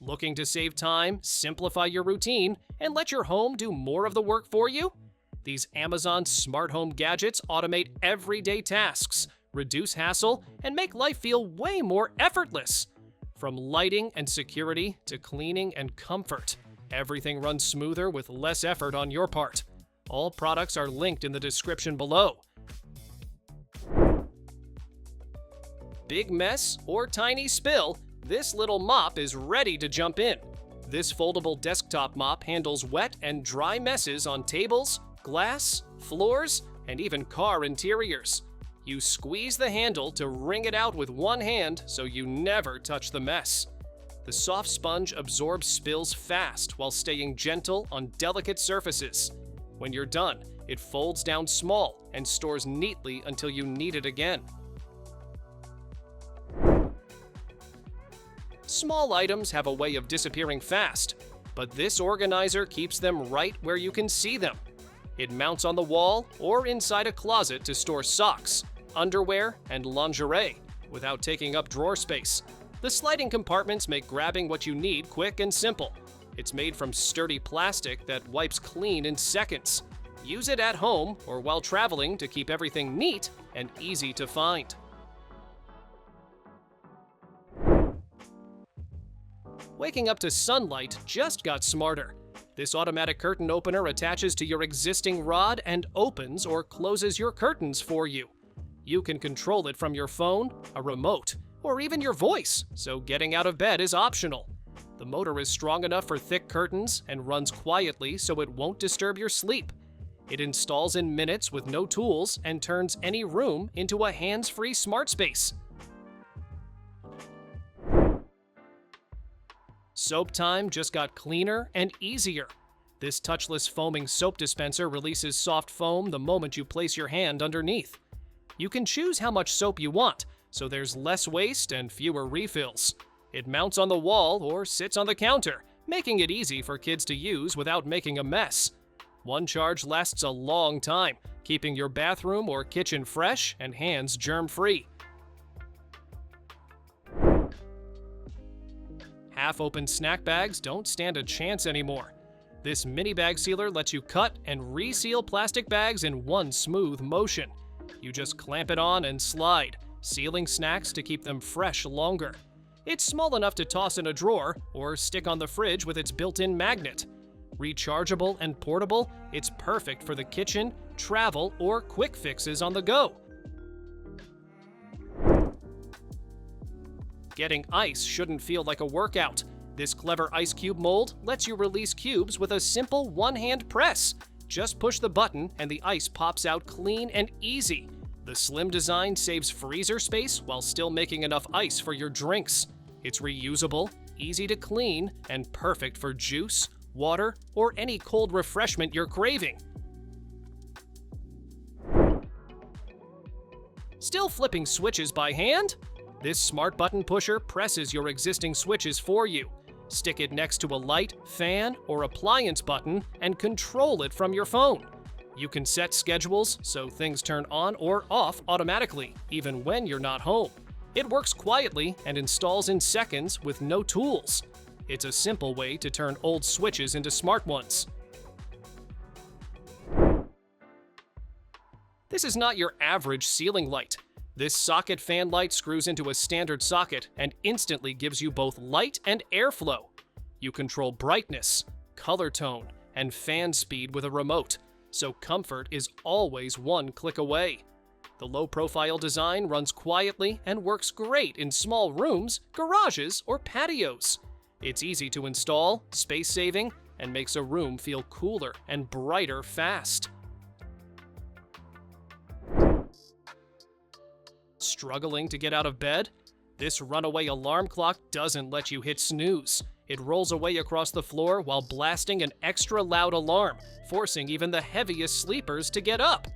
Looking to save time, simplify your routine, and let your home do more of the work for you? These Amazon smart home gadgets automate everyday tasks, reduce hassle, and make life feel way more effortless. From lighting and security to cleaning and comfort, everything runs smoother with less effort on your part. All products are linked in the description below. Big mess or tiny spill, this little mop is ready to jump in. This foldable desktop mop handles wet and dry messes on tables, glass, floors, and even car interiors. You squeeze the handle to wring it out with one hand so you never touch the mess. The soft sponge absorbs spills fast while staying gentle on delicate surfaces. When you're done, it folds down small and stores neatly until you need it again. Small items have a way of disappearing fast, but this organizer keeps them right where you can see them. It mounts on the wall or inside a closet to store socks, underwear, and lingerie without taking up drawer space. The sliding compartments make grabbing what you need quick and simple. It's made from sturdy plastic that wipes clean in seconds. Use it at home or while traveling to keep everything neat and easy to find. Waking up to sunlight just got smarter. This automatic curtain opener attaches to your existing rod and opens or closes your curtains for you. You can control it from your phone, a remote, or even your voice, so getting out of bed is optional. The motor is strong enough for thick curtains and runs quietly so it won't disturb your sleep. It installs in minutes with no tools and turns any room into a hands-free smart space. Soap time just got cleaner and easier. This touchless foaming soap dispenser releases soft foam the moment you place your hand underneath. You can choose how much soap you want, so there's less waste and fewer refills. It mounts on the wall or sits on the counter, making it easy for kids to use without making a mess. One charge lasts a long time, keeping your bathroom or kitchen fresh and hands germ-free. Half-open snack bags don't stand a chance anymore. This mini bag sealer lets you cut and reseal plastic bags in one smooth motion. You just clamp it on and slide, sealing snacks to keep them fresh longer. It's small enough to toss in a drawer or stick on the fridge with its built-in magnet. Rechargeable and portable, it's perfect for the kitchen, travel, or quick fixes on the go. Getting ice shouldn't feel like a workout. This clever ice cube mold lets you release cubes with a simple one-hand press. Just push the button and the ice pops out clean and easy. The slim design saves freezer space while still making enough ice for your drinks. It's reusable, easy to clean, and perfect for juice, water, or any cold refreshment you're craving. Still flipping switches by hand? This smart button pusher presses your existing switches for you. Stick it next to a light, fan, or appliance button and control it from your phone. You can set schedules so things turn on or off automatically, even when you're not home. It works quietly and installs in seconds with no tools. It's a simple way to turn old switches into smart ones. This is not your average ceiling light. This socket fan light screws into a standard socket and instantly gives you both light and airflow. You control brightness, color tone, and fan speed with a remote, so comfort is always one click away. The low-profile design runs quietly and works great in small rooms, garages, or patios. It's easy to install, space-saving, and makes a room feel cooler and brighter fast. Struggling to get out of bed? This runaway alarm clock doesn't let you hit snooze. It rolls away across the floor while blasting an extra loud alarm, forcing even the heaviest sleepers to get up.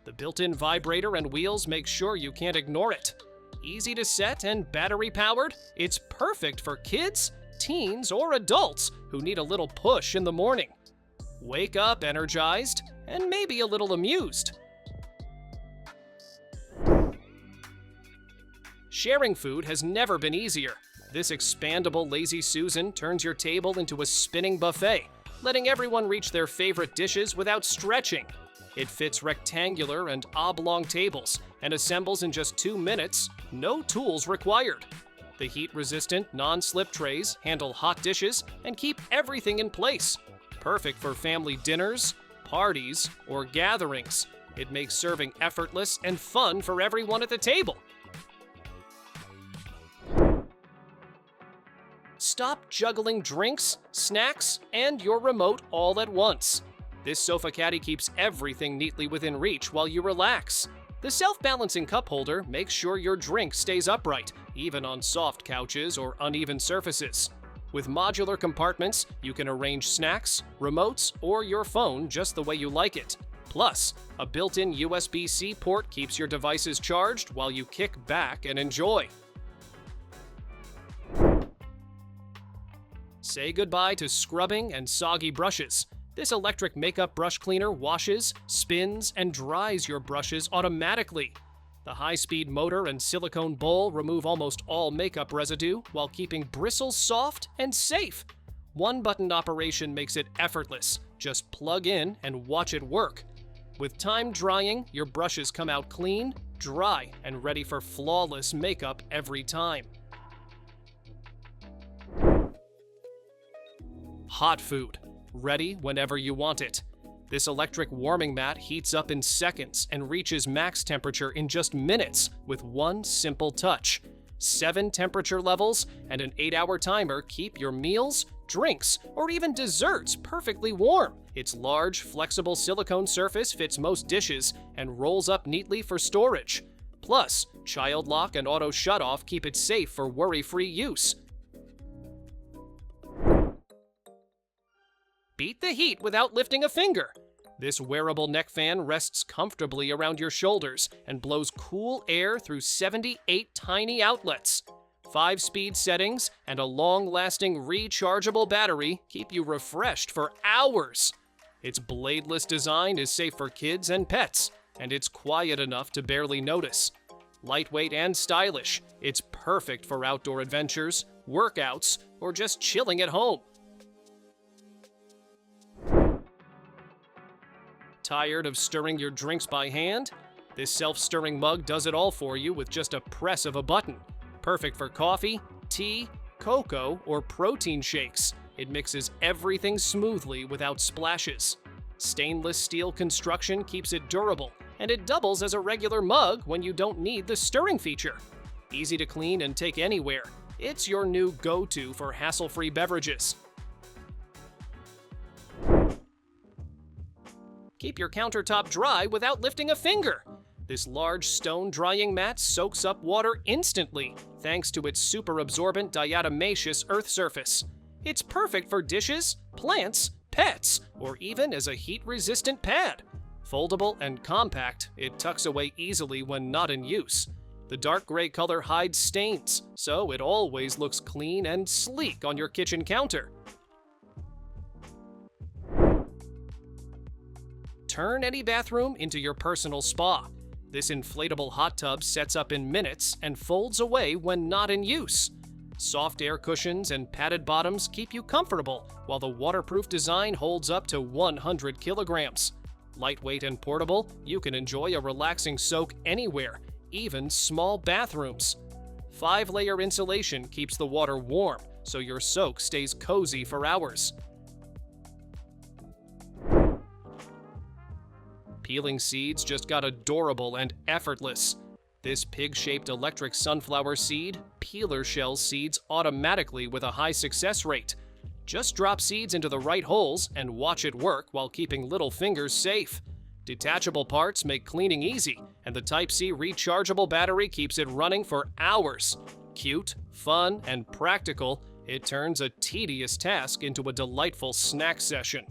The built-in vibrator and wheels make sure you can't ignore it. Easy to set and battery-powered, it's perfect for kids, teens, or adults who need a little push in the morning. Wake up energized and maybe a little amused. Sharing food has never been easier. This expandable Lazy Susan turns your table into a spinning buffet, letting everyone reach their favorite dishes without stretching. It fits rectangular and oblong tables and assembles in just 2 minutes, no tools required. The heat-resistant, non-slip trays handle hot dishes and keep everything in place. Perfect for family dinners, parties, or gatherings. It makes serving effortless and fun for everyone at the table. Stop juggling drinks, snacks, and your remote all at once. This sofa caddy keeps everything neatly within reach while you relax. The self-balancing cup holder makes sure your drink stays upright, even on soft couches or uneven surfaces. With modular compartments, you can arrange snacks, remotes, or your phone just the way you like it. Plus, a built-in USB-C port keeps your devices charged while you kick back and enjoy. Say goodbye to scrubbing and soggy brushes. This electric makeup brush cleaner washes, spins, and dries your brushes automatically. The high-speed motor and silicone bowl remove almost all makeup residue while keeping bristles soft and safe. One-button operation makes it effortless. Just plug in and watch it work. With time drying, your brushes come out clean, dry, and ready for flawless makeup every time. Hot food. Ready whenever you want it. This electric warming mat heats up in seconds and reaches max temperature in just minutes with one simple touch. 7 temperature levels and an 8-hour timer keep your meals, drinks, or even desserts perfectly warm. Its large, flexible silicone surface fits most dishes and rolls up neatly for storage. Plus, child lock and auto shutoff keep it safe for worry-free use. Beat the heat without lifting a finger. This wearable neck fan rests comfortably around your shoulders and blows cool air through 78 tiny outlets. 5-speed settings and a long-lasting rechargeable battery keep you refreshed for hours. Its bladeless design is safe for kids and pets, and it's quiet enough to barely notice. Lightweight and stylish, it's perfect for outdoor adventures, workouts, or just chilling at home. Tired of stirring your drinks by hand? This self-stirring mug does it all for you with just a press of a button. Perfect for coffee, tea, cocoa, or protein shakes. It mixes everything smoothly without splashes. Stainless steel construction keeps it durable, and it doubles as a regular mug when you don't need the stirring feature. Easy to clean and take anywhere. It's your new go-to for hassle-free beverages. Keep your countertop dry without lifting a finger. This large stone drying mat soaks up water instantly thanks to its super absorbent diatomaceous earth surface. It's perfect for dishes, plants, pets, or even as a heat-resistant pad. Foldable and compact, it tucks away easily when not in use. The dark gray color hides stains, so it always looks clean and sleek on your kitchen counter. Turn any bathroom into your personal spa. This inflatable hot tub sets up in minutes and folds away when not in use. Soft air cushions and padded bottoms keep you comfortable, while the waterproof design holds up to 100 kilograms. Lightweight and portable, you can enjoy a relaxing soak anywhere, even small bathrooms. 5-layer insulation keeps the water warm, so your soak stays cozy for hours. Peeling seeds just got adorable and effortless. This pig-shaped electric sunflower seed peeler shells seeds automatically with a high success rate. Just drop seeds into the right holes and watch it work while keeping little fingers safe. Detachable parts make cleaning easy, and the Type-C rechargeable battery keeps it running for hours. Cute, fun, and practical, it turns a tedious task into a delightful snack session.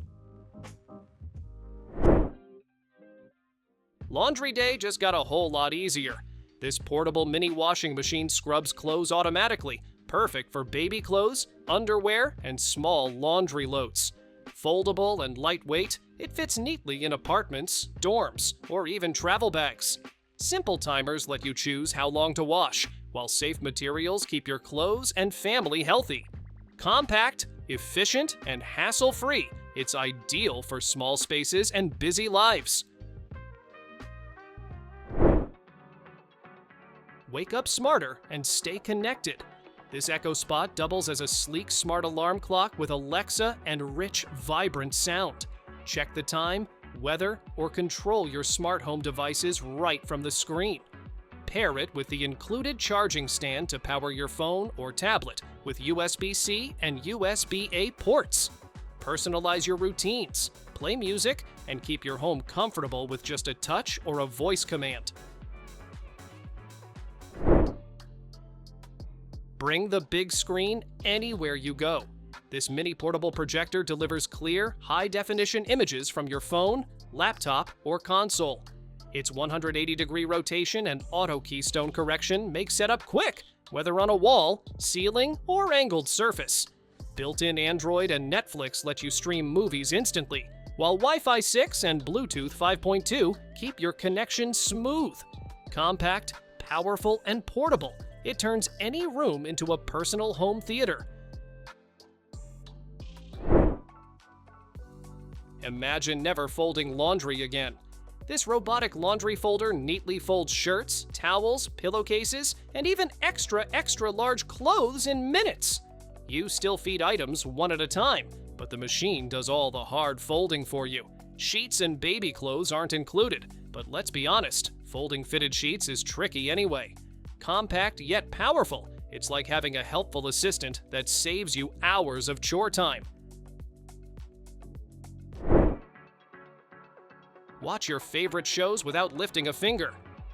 Laundry day just got a whole lot easier. This portable mini washing machine scrubs clothes automatically, perfect for baby clothes, underwear, and small laundry loads. Foldable and lightweight, it fits neatly in apartments, dorms, or even travel bags. Simple timers let you choose how long to wash, while safe materials keep your clothes and family healthy. Compact, efficient, and hassle-free, it's ideal for small spaces and busy lives. Wake up smarter and stay connected. This Echo Spot doubles as a sleek smart alarm clock with Alexa and rich, vibrant sound. Check the time, weather, or control your smart home devices right from the screen. Pair it with the included charging stand to power your phone or tablet with USB-C and USB-A ports. Personalize your routines, play music, and keep your home comfortable with just a touch or a voice command. Bring the big screen anywhere you go. This mini portable projector delivers clear, high-definition images from your phone, laptop, or console. Its 180-degree rotation and auto keystone correction make setup quick, whether on a wall, ceiling, or angled surface. Built-in Android and Netflix let you stream movies instantly, while Wi-Fi 6 and Bluetooth 5.2 keep your connection smooth. Compact, powerful, and portable, it turns any room into a personal home theater. Imagine never folding laundry again. This robotic laundry folder neatly folds shirts, towels, pillowcases, and even extra large clothes in minutes. You still feed items one at a time, but the machine does all the hard folding for you. Sheets and baby clothes aren't included, but let's be honest, folding fitted sheets is tricky anyway. Compact yet powerful, it's like having a helpful assistant that saves you hours of chore time. Watch your favorite shows without lifting a finger.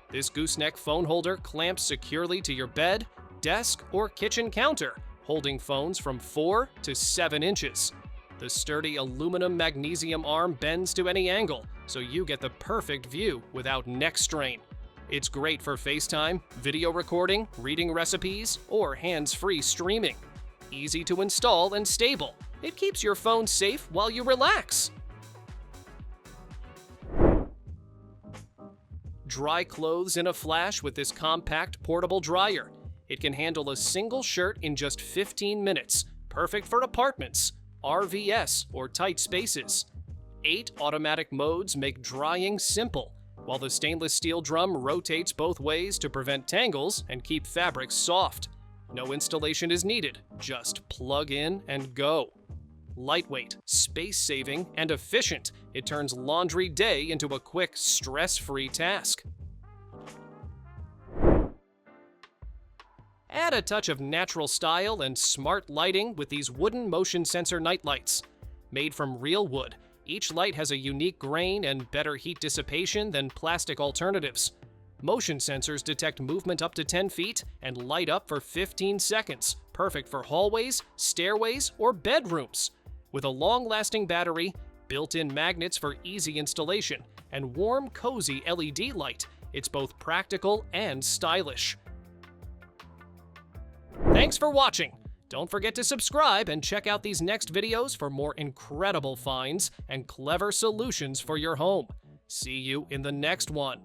This gooseneck phone holder clamps securely to your bed, desk, or kitchen counter, holding phones from 4 to 7 inches. The sturdy aluminum magnesium arm bends to any angle, so you get the perfect view without neck strain. It's great for FaceTime, video recording, reading recipes, or hands-free streaming. Easy to install and stable. It keeps your phone safe while you relax. Dry clothes in a flash with this compact portable dryer. It can handle a single shirt in just 15 minutes, perfect for apartments, RVs, or tight spaces. 8 automatic modes make drying simple, while the stainless steel drum rotates both ways to prevent tangles and keep fabrics soft. No installation is needed, just plug in and go. Lightweight, space-saving, and efficient, it turns laundry day into a quick, stress-free task. Add a touch of natural style and smart lighting with these wooden motion sensor nightlights. Made from real wood, each light has a unique grain and better heat dissipation than plastic alternatives. Motion sensors detect movement up to 10 feet and light up for 15 seconds, perfect for hallways, stairways, or bedrooms. With a long-lasting battery, built-in magnets for easy installation, and warm, cozy LED light, it's both practical and stylish. Thanks for watching! Don't forget to subscribe and check out these next videos for more incredible finds and clever solutions for your home. See you in the next one.